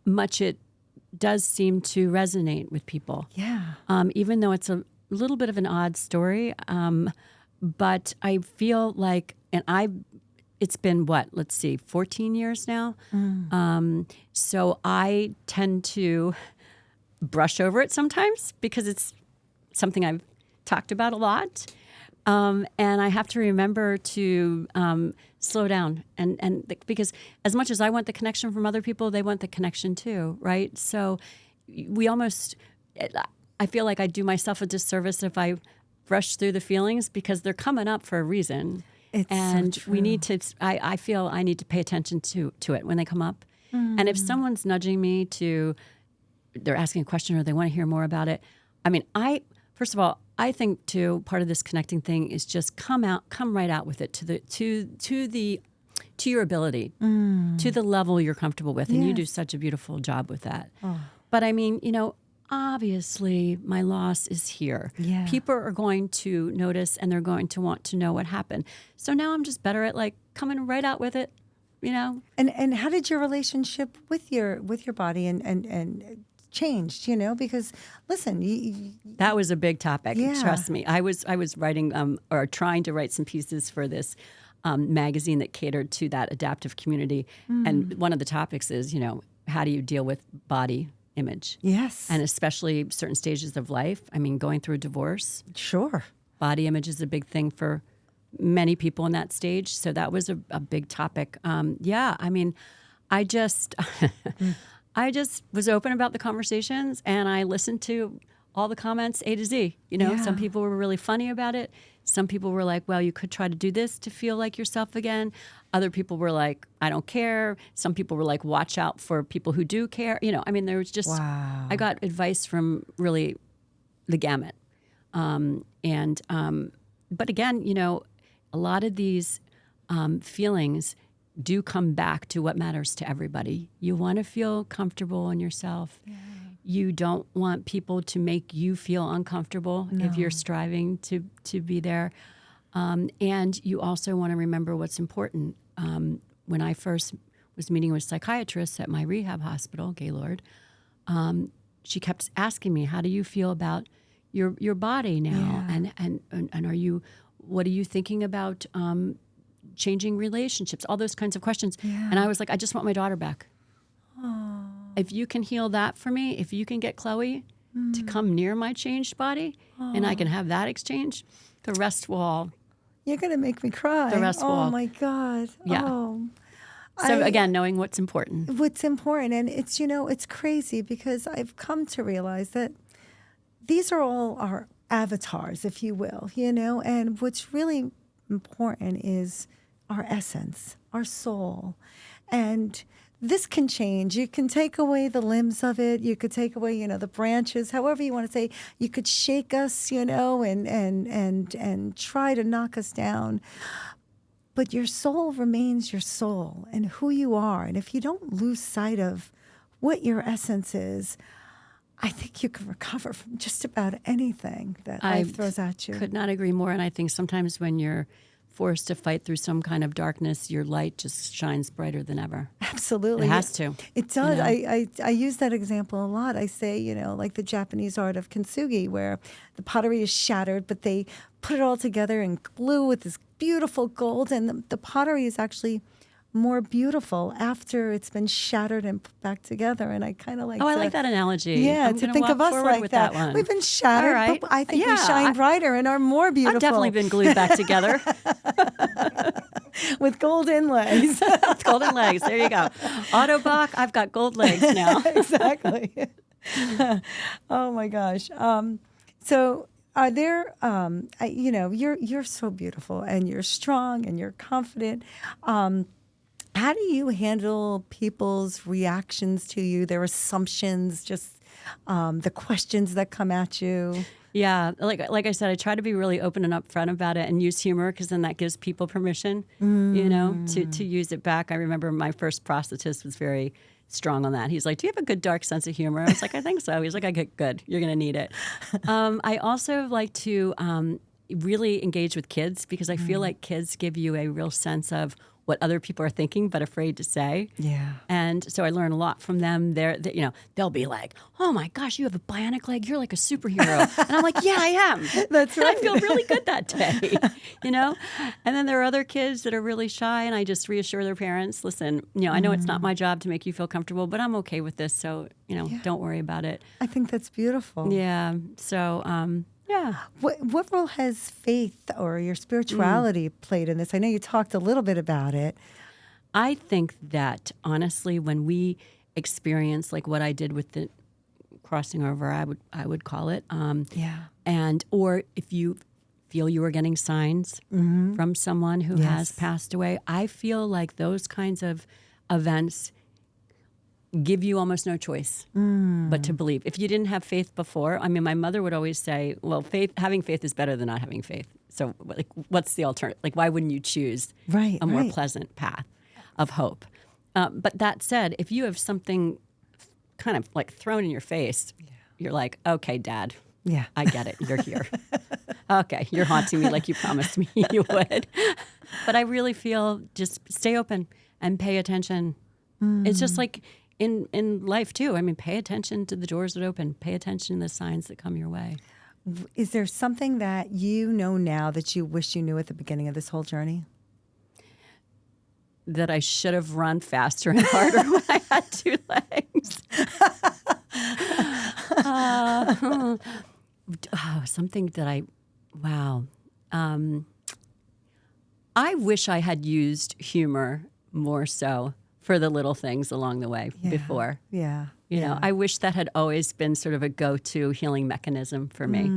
much it does seem to resonate with people. Yeah. Even though it's a little bit of an odd story, but I feel like, it's been 14 years now. So I tend to brush over it sometimes because it's something I've talked about a lot. And I have to remember to slow down because as much as I want the connection from other people, they want the connection too, right? So I feel like I do myself a disservice if I brush through the feelings because they're coming up for a reason. It's so true. We need to, I feel I need to pay attention to it when they come up. And if someone's nudging me they're asking a question or they want to hear more about it. I mean, first of all, I think too, part of this connecting thing is just come right out with it to your ability, to the level you're comfortable with. And you do such a beautiful job with that. Oh. But I mean, obviously my loss is here. Yeah. People are going to notice and they're going to want to know what happened. So now I'm just better at coming right out with it, And how did your relationship with your body and changed, because listen, that was a big topic. Yeah. Trust me. I was writing or trying to write some pieces for this magazine that catered to that adaptive community. And one of the topics is, how do you deal with body image? Yes. And especially certain stages of life. I mean, going through a divorce. Sure. Body image is a big thing for many people in that stage. So that was a big topic. I mean, I just was open about the conversations and I listened to all the comments A to Z. Some people were really funny about it. Some people were like, well, you could try to do this to feel like yourself again. Other people were like, I don't care. Some people were like, watch out for people who do care. I mean, there was just, wow. I got advice from really the gamut. But again, a lot of these feelings do come back to what matters to everybody. You want to feel comfortable in yourself. Yeah. You don't want people to make you feel uncomfortable if you're striving to be there. And you also want to remember what's important. When I first was meeting with psychiatrists at my rehab hospital, Gaylord, she kept asking me, how do you feel about your body now? Yeah. And what are you thinking about changing relationships, all those kinds of questions. Yeah. And I was like, I just want my daughter back. Oh. If you can heal that for me, if you can get Chloe, to come near my changed body and I can have that exchange, the rest will all. You're going to make me cry. The rest will Oh, all. my God. Yeah. Oh. So again, knowing what's important. What's important. And it's, it's crazy because I've come to realize that these are all our avatars, if you will, and what's really important is our essence, our soul. And this can change. You can take away the limbs of it. You could take away, the branches, however you want to say. You could shake us, and try to knock us down. But your soul remains your soul and who you are. And if you don't lose sight of what your essence is, I think you can recover from just about anything that life throws at you. Could not agree more. And I think sometimes when you're forced to fight through some kind of darkness, your light just shines brighter than ever. Absolutely. It has to. It does. I use that example a lot. I say, like the Japanese art of kintsugi, where the pottery is shattered, but they put it all together and glue with this beautiful gold, and the pottery is actually more beautiful after it's been shattered and put back together. And I kind of like I like that analogy. Yeah, I'm to gonna think walk of us forward like with that. One. We've been shattered, right. but I think we shine brighter and are more beautiful. I've definitely been glued back together. With gold inlays. Golden legs. There you go. Autobach, I've got gold legs now. Exactly. Oh my gosh. So are there, you're so beautiful and you're strong and you're confident. How do you handle people's reactions to you, their assumptions, just the questions that come at you? Yeah, like I said, I try to be really open and upfront about it and use humor because then that gives people permission, to use it back. I remember my first prosthetist was very strong on that. He's like, "Do you have a good dark sense of humor?" I was like, "I think so." He's like, "Okay, good. You're going to need it." I also like to really engage with kids because I feel like kids give you a real sense of what other people are thinking but afraid to say. Yeah. And so I learn a lot from them. They'll be like, "Oh my gosh, you have a bionic leg. You're like a superhero." And I'm like, "Yeah, I am." That's right. I feel really good that day, And then there are other kids that are really shy, and I just reassure their parents, "Listen, I know it's not my job to make you feel comfortable, but I'm okay with this. So, don't worry about it." I think that's beautiful. Yeah. So, yeah. What role has faith or your spirituality played in this? I know you talked a little bit about it. I think that, honestly, when we experience like what I did with the crossing over, I would call it, or if you feel you are getting signs from someone who has passed away, I feel like those kinds of events give you almost no choice but to believe. If you didn't have faith before, my mother would always say, well, having faith is better than not having faith. So like, what's the alternative? Like, why wouldn't you choose a more pleasant path of hope? But that said, if you have something kind of like thrown in your face, you're like, "Okay, Dad, I get it. You're here. Okay, you're haunting me like you promised me you would." But I really feel just stay open and pay attention. It's just like in life too. Pay attention to the doors that open. Pay attention to the signs that come your way. Is there something that you know now that you wish you knew at the beginning of this whole journey? That I should have run faster and harder when I had two legs. Something that I wish I had used humor more so for the little things along the way before. Yeah. I wish that had always been sort of a go-to healing mechanism for me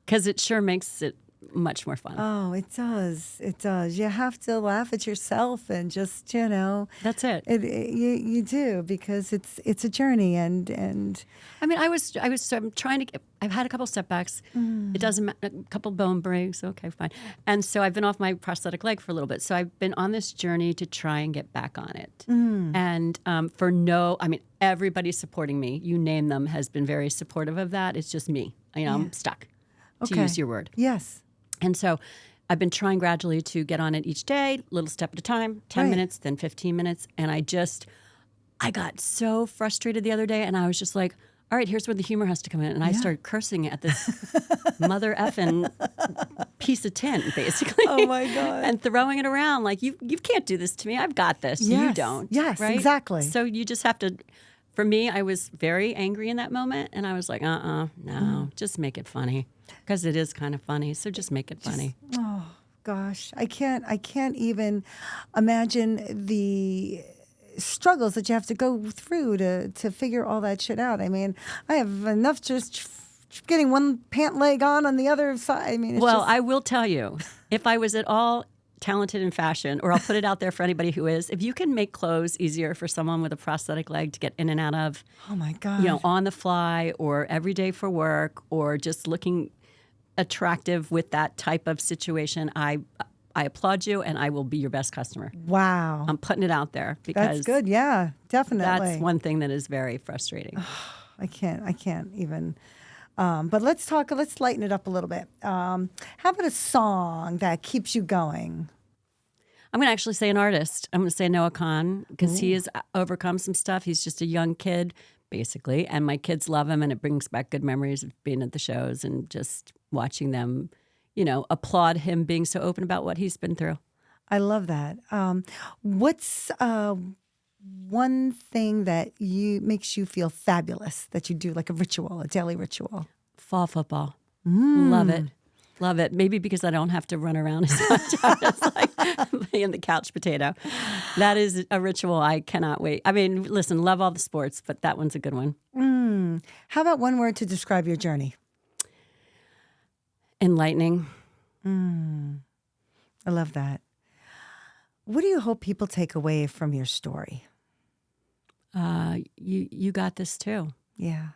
because it sure makes it much more fun. Oh, it does. It does. You have to laugh at yourself and just, That's it. You do because it's a journey and. I'm trying to. I've had a couple setbacks. It doesn't matter. A couple bone breaks. Okay, fine. And so I've been off my prosthetic leg for a little bit. So I've been on this journey to try and get back on it. And everybody's supporting me. You name them has been very supportive of that. It's just me. I'm stuck. To use your word. Yes. And so I've been trying gradually to get on it each day, little step at a time, 10 minutes, then 15 minutes. And I got so frustrated the other day and I was just like, all right, here's where the humor has to come in. And I started cursing at this mother effing piece of tin, basically. Oh, my God. And throwing it around like, you can't do this to me. I've got this. Yes. You don't. Yes, right? exactly. So you just have to For me, I was very angry in that moment, and I was like, no, just make it funny, because it is kind of funny. So just make it funny. Oh gosh, I can't even imagine the struggles that you have to go through to figure all that shit out. I mean, I have enough just getting one pant leg on the other side. I mean, it's Well, I will tell you, if I was at all talented in fashion, or I'll put it out there for anybody who is, if you can make clothes easier for someone with a prosthetic leg to get in and out of, oh my God, on the fly or every day for work, or just looking attractive with that type of situation, I applaud you, and I will be your best customer. wow, I'm putting it out there because that's good. Yeah, definitely. that's one thing that is very frustrating. I can't even. But let's lighten it up a little bit. How about a song that keeps you going? I'm going to actually say an artist. I'm going to say Noah Kahn, because he has overcome some stuff. He's just a young kid, basically, and my kids love him, and it brings back good memories of being at the shows and just watching them, applaud him being so open about what he's been through. I love that. What's one thing that makes you feel fabulous that you do, like a ritual, a daily ritual? Fall football. Love it. Love it. Maybe because I don't have to run around as much. I'm just like being the couch potato. That is a ritual I cannot wait. I mean, listen, love all the sports, but that one's a good one. How about one word to describe your journey? Enlightening. I love that. What do you hope people take away from your story? You got this too. Yeah.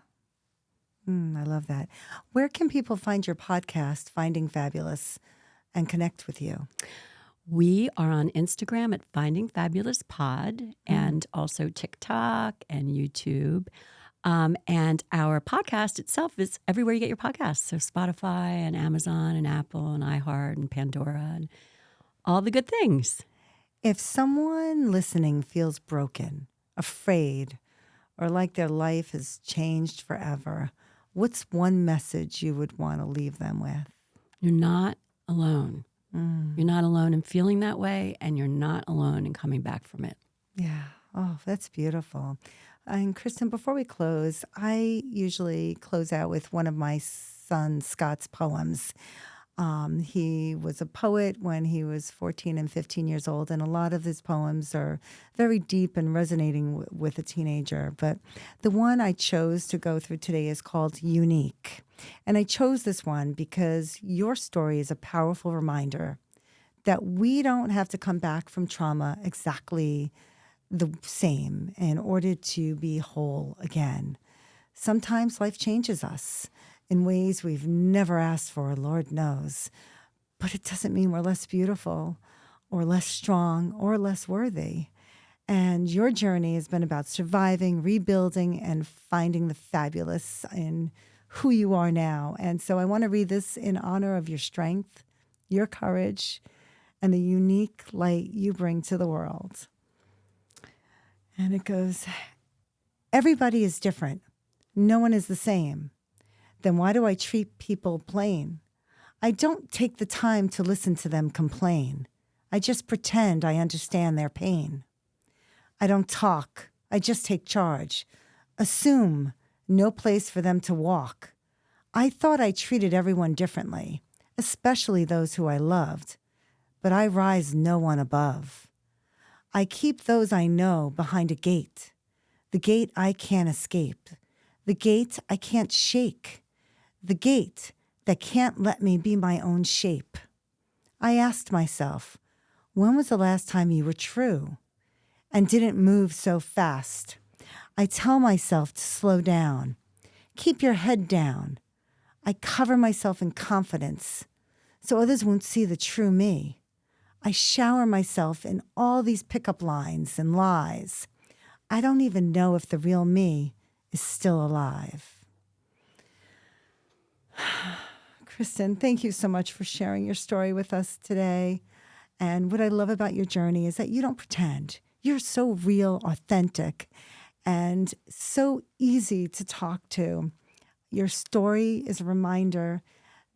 I love that. Where can people find your podcast, Finding Fabulous, and connect with you? We are on Instagram at Finding Fabulous Pod, and also TikTok and YouTube. And our podcast itself is everywhere you get your podcasts. So Spotify and Amazon and Apple and iHeart and Pandora and all the good things. If someone listening feels broken, afraid, or like their life has changed forever, what's one message you would want to leave them with? You're not alone. You're not alone in feeling that way, and you're not alone in coming back from it. Yeah. Oh, that's beautiful. And Kristin, before we close, I usually close out with one of my son Scott's poems. He was a poet when he was 14 and 15 years old, and a lot of his poems are very deep and resonating with a teenager. But the one I chose to go through today is called Unique. And I chose this one because your story is a powerful reminder that we don't have to come back from trauma exactly the same in order to be whole again. Sometimes life changes us in ways we've never asked for, Lord knows. But it doesn't mean we're less beautiful or less strong or less worthy. And your journey has been about surviving, rebuilding, and finding the fabulous in who you are now. And so I want to read this in honor of your strength, your courage, and the unique light you bring to the world. And it goes, everybody is different. No one is the same. Then why do I treat people plain? I don't take the time to listen to them complain. I just pretend I understand their pain. I don't talk. I just take charge. Assume no place for them to walk. I thought I treated everyone differently, especially those who I loved. But I rise no one above. I keep those I know behind a gate, the gate I can't escape, the gate I can't shake, the gate that can't let me be my own shape. I asked myself, when was the last time you were true and didn't move so fast? I tell myself to slow down, keep your head down. I cover myself in confidence so others won't see the true me. I shower myself in all these pickup lines and lies. I don't even know if the real me is still alive. Kristin, thank you so much for sharing your story with us today. And what I love about your journey is that you don't pretend. You're so real, authentic, and so easy to talk to. Your story is a reminder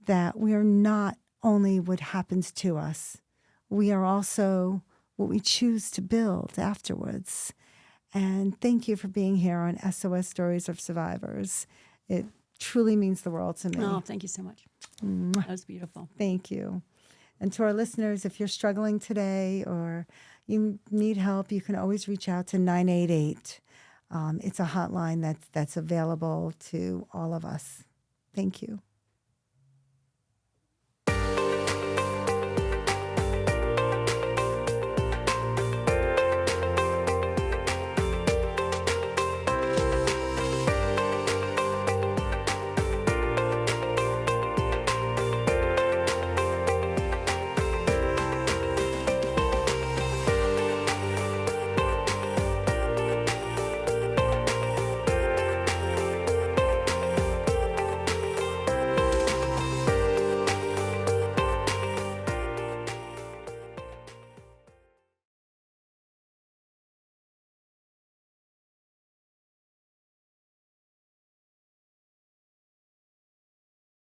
that we are not only what happens to us, we are also what we choose to build afterwards. And thank you for being here on SOS Stories of Survivors. It truly means the world to me. Oh, thank you so much. That was beautiful. Thank you. And to our listeners, if you're struggling today or you need help, you can always reach out to 988. It's a hotline that's available to all of us. Thank you.